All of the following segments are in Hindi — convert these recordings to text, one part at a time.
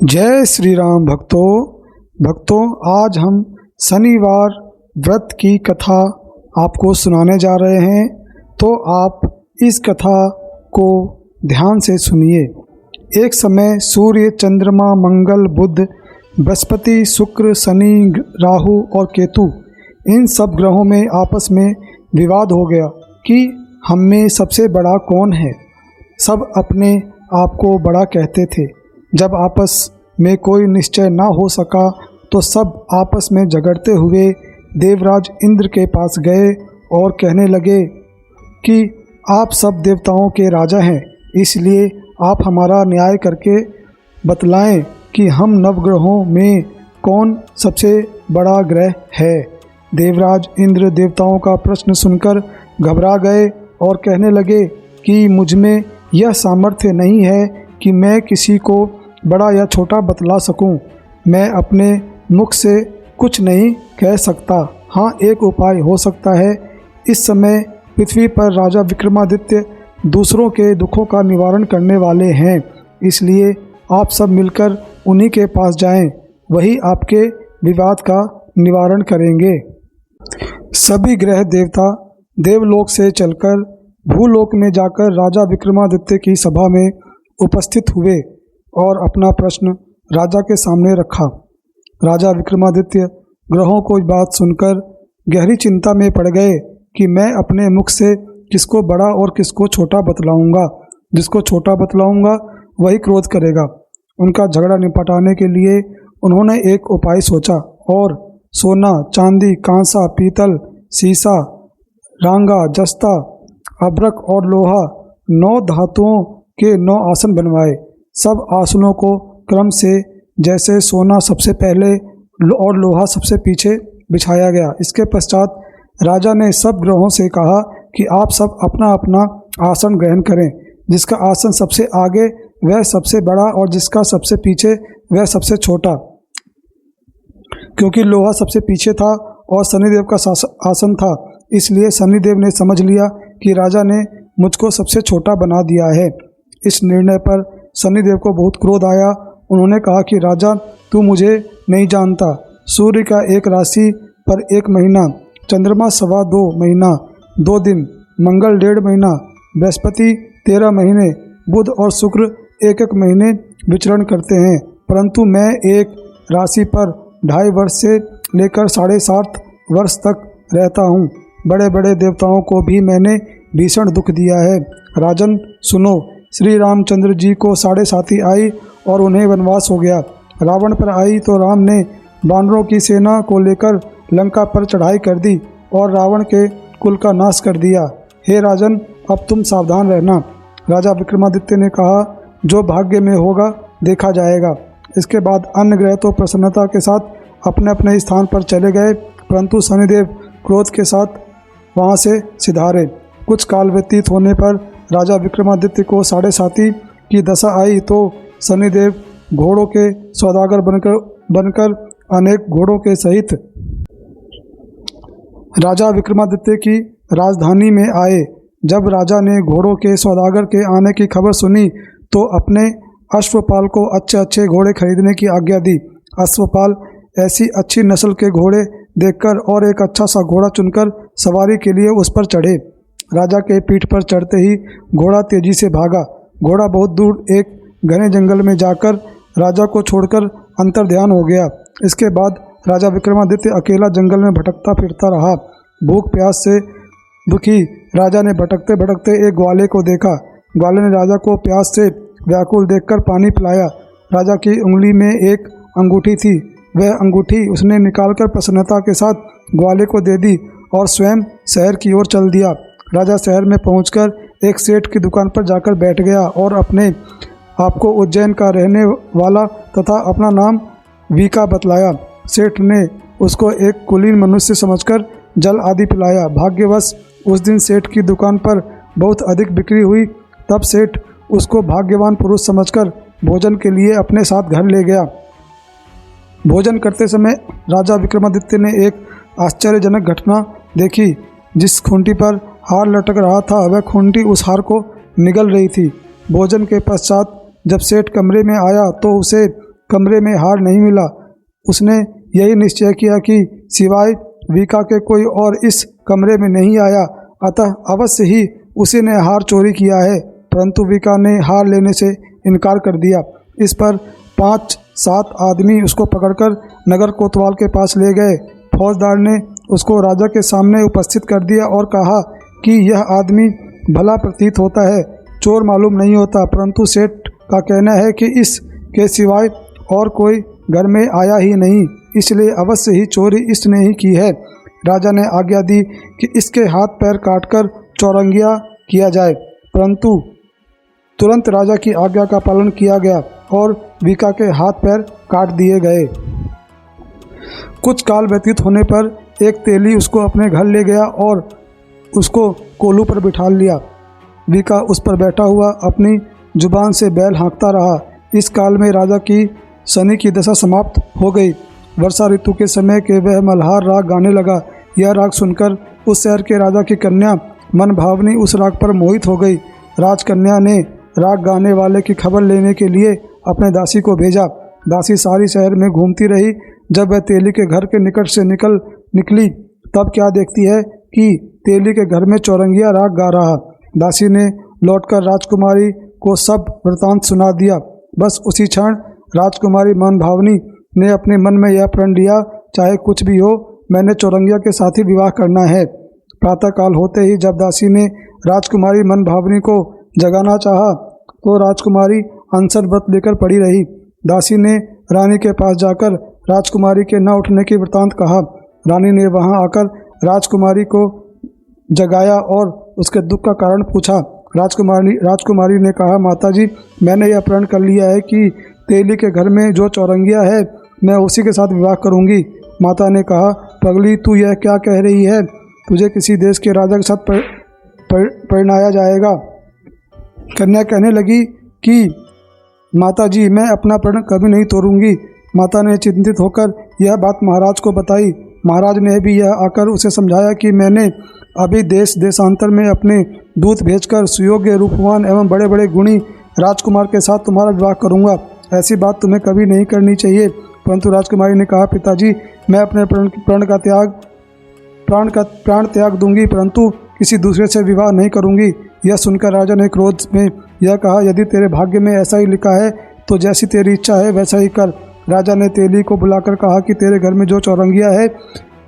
जय श्री राम भक्तों आज हम शनिवार व्रत की कथा आपको सुनाने जा रहे हैं। तो आप इस कथा को ध्यान से सुनिए। एक समय सूर्य, चंद्रमा, मंगल, बुध, बृहस्पति, शुक्र, शनि, राहु और केतु इन सब ग्रहों में आपस में विवाद हो गया कि हम में सबसे बड़ा कौन है। सब अपने आप को बड़ा कहते थे। जब आपस में कोई निश्चय ना हो सका तो सब आपस में झगड़ते हुए देवराज इंद्र के पास गए और कहने लगे कि आप सब देवताओं के राजा हैं, इसलिए आप हमारा न्याय करके बतलाएं कि हम नवग्रहों में कौन सबसे बड़ा ग्रह है। देवराज इंद्र देवताओं का प्रश्न सुनकर घबरा गए और कहने लगे कि मुझ में यह सामर्थ्य नहीं है कि मैं किसी को बड़ा या छोटा बतला सकूं। मैं अपने मुख से कुछ नहीं कह सकता। हाँ, एक उपाय हो सकता है। इस समय पृथ्वी पर राजा विक्रमादित्य दूसरों के दुखों का निवारण करने वाले हैं, इसलिए आप सब मिलकर उन्हीं के पास जाएं। वही आपके विवाद का निवारण करेंगे। सभी ग्रह देवता देवलोक से चलकर भूलोक में जाकर राजा विक्रमादित्य की सभा में उपस्थित हुए और अपना प्रश्न राजा के सामने रखा। राजा विक्रमादित्य ग्रहों को बात सुनकर गहरी चिंता में पड़ गए कि मैं अपने मुख से किसको बड़ा और किसको छोटा बतलाऊंगा। जिसको छोटा बतलाऊंगा वही क्रोध करेगा। उनका झगड़ा निपटाने के लिए उन्होंने एक उपाय सोचा और सोना, चांदी, कांसा, पीतल, सीसा, रांगा, जस्ता, अभ्रक और लोहा 9 धातुओं के 9 आसन बनवाए। सब आसनों को क्रम से जैसे सोना सबसे पहले और लोहा सबसे पीछे बिछाया गया। इसके पश्चात राजा ने सब ग्रहों से कहा कि आप सब अपना अपना आसन ग्रहण करें। जिसका आसन सबसे आगे वह सबसे बड़ा और जिसका सबसे पीछे वह सबसे छोटा। क्योंकि लोहा सबसे पीछे था और शनिदेव का आसन था, इसलिए शनिदेव ने समझ लिया कि राजा ने मुझको सबसे छोटा बना दिया है। इस निर्णय पर शनिदेव को बहुत क्रोध आया। उन्होंने कहा कि राजा, तू मुझे नहीं जानता। सूर्य का 1 राशि पर 1 महीना, चंद्रमा 2.25 महीना 2 दिन, मंगल 1.5 महीना, बृहस्पति 13 महीने, बुध और शुक्र 1-1 महीने विचरण करते हैं, परंतु मैं एक राशि पर 2.5 वर्ष से लेकर 7.5 वर्ष तक रहता हूँ। बड़े बड़े देवताओं को भी मैंने भीषण दुख दिया है। राजन सुनो, श्री रामचंद्र जी को 7.5 आई और उन्हें वनवास हो गया। रावण पर आई तो राम ने वानरों की सेना को लेकर लंका पर चढ़ाई कर दी और रावण के कुल का नाश कर दिया। हे राजन, अब तुम सावधान रहना। राजा विक्रमादित्य ने कहा, जो भाग्य में होगा देखा जाएगा। इसके बाद अन्य ग्रह तो प्रसन्नता के साथ अपने अपने स्थान पर चले गए, परंतु शनिदेव क्रोध के साथ वहाँ से सिधारे। कुछ काल व्यतीत होने पर राजा विक्रमादित्य को 7.5 की दशा आई तो शनिदेव घोड़ों के सौदागर बनकर अनेक घोड़ों के सहित राजा विक्रमादित्य की राजधानी में आए। जब राजा ने घोड़ों के सौदागर के आने की खबर सुनी तो अपने अश्वपाल को अच्छे अच्छे घोड़े खरीदने की आज्ञा दी। अश्वपाल ऐसी अच्छी नस्ल के घोड़े देखकर और एक अच्छा सा घोड़ा चुनकर सवारी के लिए उस पर चढ़े। राजा के पीठ पर चढ़ते ही घोड़ा तेजी से भागा। घोड़ा बहुत दूर एक घने जंगल में जाकर राजा को छोड़कर अंतर्ध्यान हो गया। इसके बाद राजा विक्रमादित्य अकेला जंगल में भटकता फिरता रहा। भूख प्यास से दुखी राजा ने भटकते भटकते एक ग्वाले को देखा। ग्वाले ने राजा को प्यास से व्याकुल देखकर पानी पिलाया। राजा की उंगली में एक अंगूठी थी। वह अंगूठी उसने निकालकर प्रसन्नता के साथ ग्वाले को दे दी और स्वयं शहर की ओर चल दिया। राजा शहर में पहुंचकर एक सेठ की दुकान पर जाकर बैठ गया और अपने आपको उज्जैन का रहने वाला तथा अपना नाम वीका बतलाया। सेठ ने उसको एक कुलीन मनुष्य समझकर जल आदि पिलाया। भाग्यवश उस दिन सेठ की दुकान पर बहुत अधिक बिक्री हुई। तब सेठ उसको भाग्यवान पुरुष समझकर भोजन के लिए अपने साथ घर ले गया। भोजन करते समय राजा विक्रमादित्य ने एक आश्चर्यजनक घटना देखी। जिस खूंटी पर हार लटक रहा था वह खूंटी उस हार को निगल रही थी। भोजन के पश्चात जब सेठ कमरे में आया तो उसे कमरे में हार नहीं मिला। उसने यही निश्चय किया कि सिवाय विका के कोई और इस कमरे में नहीं आया, अतः अवश्य ही उसी ने हार चोरी किया है। परंतु विका ने हार लेने से इनकार कर दिया। इस पर 5-7 आदमी उसको पकड़कर नगर कोतवाल के पास ले गए। फौजदार ने उसको राजा के सामने उपस्थित कर दिया और कहा कि यह आदमी भला प्रतीत होता है, चोर मालूम नहीं होता, परंतु सेठ का कहना है कि इसके सिवाय और कोई घर में आया ही नहीं, इसलिए अवश्य ही चोरी इसने ही की है। राजा ने आज्ञा दी कि इसके हाथ पैर काटकर चौरंगिया किया जाए, परंतु तुरंत राजा की आज्ञा का पालन किया गया और विका के हाथ पैर काट दिए गए। कुछ काल व्यतीत होने पर एक तेली उसको अपने घर ले गया और उसको कोलू पर बिठा लिया। विका उस पर बैठा हुआ अपनी जुबान से बैल हाँकता रहा। इस काल में राजा की शनि की दशा समाप्त हो गई। वर्षा ऋतु के समय के वह मल्हार राग गाने लगा। यह राग सुनकर उस शहर के राजा की कन्या मन भावनी उस राग पर मोहित हो गई। राजकन्या ने राग गाने वाले की खबर लेने के लिए अपने दासी को भेजा। दासी सारी शहर में घूमती रही। जब वह तेली के घर के निकट से निकली तब क्या देखती है कि तेली के घर में चौरंगिया राग गा रहा। दासी ने लौटकर राजकुमारी को सब वृतांत सुना दिया। बस उसी क्षण राजकुमारी मन भावनी ने अपने मन में यह प्रण लिया, चाहे कुछ भी हो, मैंने चौरंगिया के साथ ही विवाह करना है। प्रातःकाल होते ही जब दासी ने राजकुमारी मन भावनी को जगाना चाहा तो राजकुमारी अनशन व्रत लेकर पड़ी रही। दासी ने रानी के पास जाकर राजकुमारी के न उठने की वृतांत कहा। रानी ने वहां आकर राजकुमारी को जगाया और उसके दुख का कारण पूछा। राजकुमारी ने कहा, माताजी, मैंने यह प्रण कर लिया है कि तेली के घर में जो चौरंगिया है मैं उसी के साथ विवाह करूंगी। माता ने कहा, पगली, तू यह क्या कह रही है? तुझे किसी देश के राजा के साथ परिणाया जाएगा। कन्या कहने लगी कि माताजी, मैं अपना प्रण कभी नहीं तोड़ूंगी। माता ने चिंतित होकर यह बात महाराज को बताई। महाराज ने भी यह आकर उसे समझाया कि मैंने अभी देशांतर में अपने दूत भेजकर सुयोग्य, रूपवान एवं बड़े बड़े गुणी राजकुमार के साथ तुम्हारा विवाह करूंगा। ऐसी बात तुम्हें कभी नहीं करनी चाहिए। परंतु राजकुमारी ने कहा, पिताजी, मैं अपने प्राण त्याग दूंगी, परंतु किसी दूसरे से विवाह नहीं करूंगी। यह सुनकर राजा ने क्रोध में यह कहा, यदि तेरे भाग्य में ऐसा ही लिखा है तो जैसी तेरी इच्छा है वैसा ही कर। राजा ने तेली को बुलाकर कहा कि तेरे घर में जो चौरंगिया है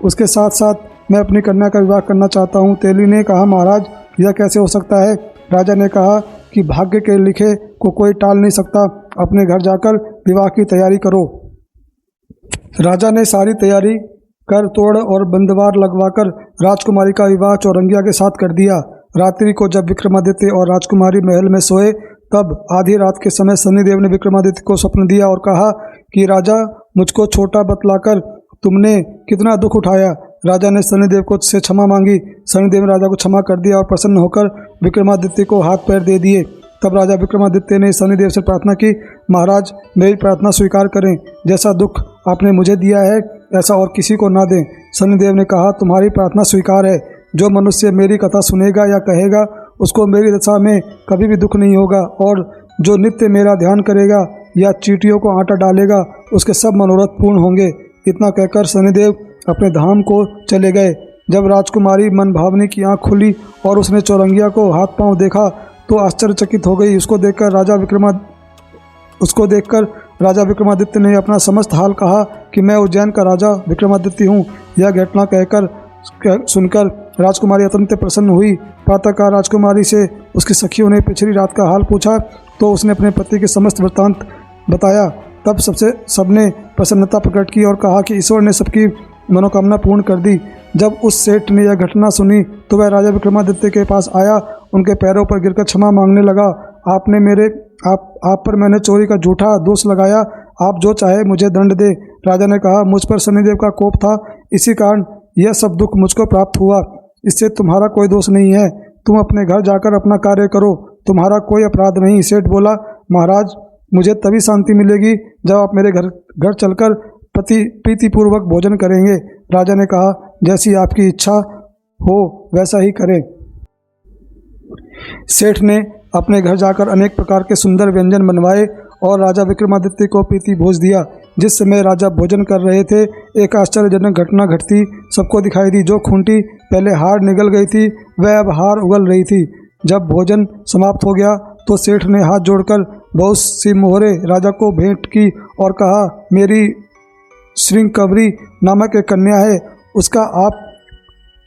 उसके साथ साथ मैं अपनी कन्या का विवाह करना चाहता हूँ। तेली ने कहा, महाराज, यह कैसे हो सकता है? राजा ने कहा कि भाग्य के लिखे को कोई टाल नहीं सकता। अपने घर जाकर विवाह की तैयारी करो। राजा ने सारी तैयारी कर तोड़ और बंदवार लगवाकर राजकुमारी का विवाह चौरंगिया के साथ कर दिया। रात्रि को जब विक्रमादित्य और राजकुमारी महल में सोए तब आधी रात के समय शनिदेव ने विक्रमादित्य को स्वप्न दिया और कहा कि राजा, मुझको छोटा बतलाकर तुमने कितना दुख उठाया। राजा ने शनिदेव को से क्षमा मांगी। शनिदेव ने राजा को क्षमा कर दिया और प्रसन्न होकर विक्रमादित्य को हाथ पैर दे दिए। तब राजा विक्रमादित्य ने शनिदेव से प्रार्थना की, महाराज, मेरी प्रार्थना स्वीकार करें। जैसा दुख आपने मुझे दिया है ऐसा और किसी को ना दें। शनिदेव ने कहा, तुम्हारी प्रार्थना स्वीकार है। जो मनुष्य मेरी कथा सुनेगा या कहेगा उसको मेरी दशा में कभी भी दुख नहीं होगा, और जो नित्य मेरा ध्यान करेगा या चींटियों को आटा डालेगा उसके सब मनोरथ पूर्ण होंगे। इतना कहकर शनिदेव अपने धाम को चले गए। जब राजकुमारी मन भावनी की आँख खुली और उसने चौरंगिया को हाथ पांव देखा तो आश्चर्यचकित हो गई। उसको देखकर राजा विक्रमादित्य ने अपना समस्त हाल कहा कि मैं उज्जैन का राजा विक्रमादित्य हूँ। यह घटना सुनकर राजकुमारी अत्यंत प्रसन्न हुई। प्रातःकाल राजकुमारी से उसकी सखियों ने पिछली रात का हाल पूछा तो उसने अपने पति के समस्त वृत्तांत बताया। तब सबने प्रसन्नता प्रकट की और कहा कि ईश्वर ने सबकी मनोकामना पूर्ण कर दी। जब उस सेठ ने यह घटना सुनी तो वह राजा विक्रमादित्य के पास आया, उनके पैरों पर गिरकर क्षमा मांगने लगा। आप पर मैंने चोरी का झूठा दोष लगाया, आप जो चाहे मुझे दंड दे। राजा ने कहा, मुझ पर शनिदेव का कोप था, इसी कारण यह सब दुख मुझको प्राप्त हुआ। इससे तुम्हारा कोई दोष नहीं है। तुम अपने घर जाकर अपना कार्य करो, तुम्हारा कोई अपराध नहीं। सेठ बोला, महाराज, मुझे तभी शांति मिलेगी जब आप मेरे घर चलकर प्रीतिपूर्वक भोजन करेंगे। राजा ने कहा, जैसी आपकी इच्छा हो वैसा ही करें। सेठ ने अपने घर जाकर अनेक प्रकार के सुंदर व्यंजन बनवाए और राजा विक्रमादित्य को प्रीति भोज दिया। जिस समय राजा भोजन कर रहे थे, एक आश्चर्यजनक घटना घटती सबको दिखाई दी। जो खूंटी पहले हाड़ निगल गई थी, वह अब हाड़ उगल रही थी। जब भोजन समाप्त हो गया तो सेठ ने हाथ जोड़कर बहुत सी मोहरे राजा को भेंट की और कहा, मेरी श्रृंगकवरी नामक एक कन्या है, उसका आप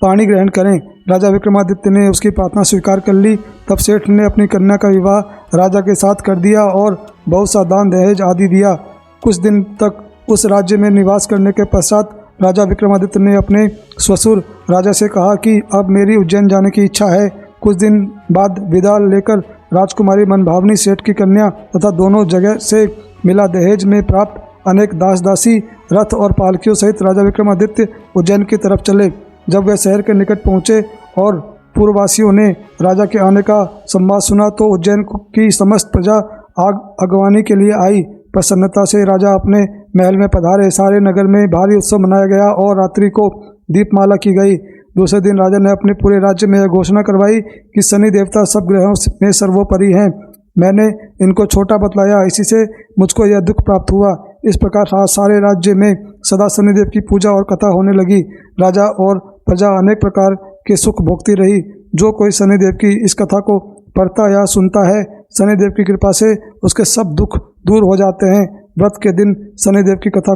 पाणी ग्रहण करें। राजा विक्रमादित्य ने उसकी प्रार्थना स्वीकार कर ली। तब सेठ ने अपनी कन्या का विवाह राजा के साथ कर दिया और बहुत सा दान दहेज आदि दिया। कुछ दिन तक उस राज्य में निवास करने के पश्चात राजा विक्रमादित्य ने अपने ससुर राजा से कहा कि अब मेरी उज्जैन जाने की इच्छा है। कुछ दिन बाद विदा लेकर राजकुमारी मनभावनी सेठ की कन्या तथा दोनों जगह से मिला दहेज में प्राप्त अनेक दास दासी, रथ और पालकियों सहित राजा विक्रमादित्य उज्जैन की तरफ चले। जब वह शहर के निकट पहुँचे और पूर्ववासियों ने राजा के आने का संवाद सुना तो उज्जैन की समस्त प्रजा अगवानी के लिए आई। प्रसन्नता से राजा अपने महल में पधारे। सारे नगर में भारी उत्सव मनाया गया और रात्रि को दीपमाला की गई। दूसरे दिन राजा ने अपने पूरे राज्य में यह घोषणा करवाई कि शनि देवता सब ग्रहों में सर्वोपरि हैं। मैंने इनको छोटा बतलाया, इसी से मुझको यह दुख प्राप्त हुआ। इस प्रकार सारे राज्य में सदा शनिदेव की पूजा और कथा होने लगी। राजा और प्रजा अनेक प्रकार के सुख भोगती रही। जो कोई शनिदेव की इस कथा को पढ़ता या सुनता है, शनिदेव की कृपा से उसके सब दुख दूर हो जाते हैं। व्रत के दिन शनिदेव की कथा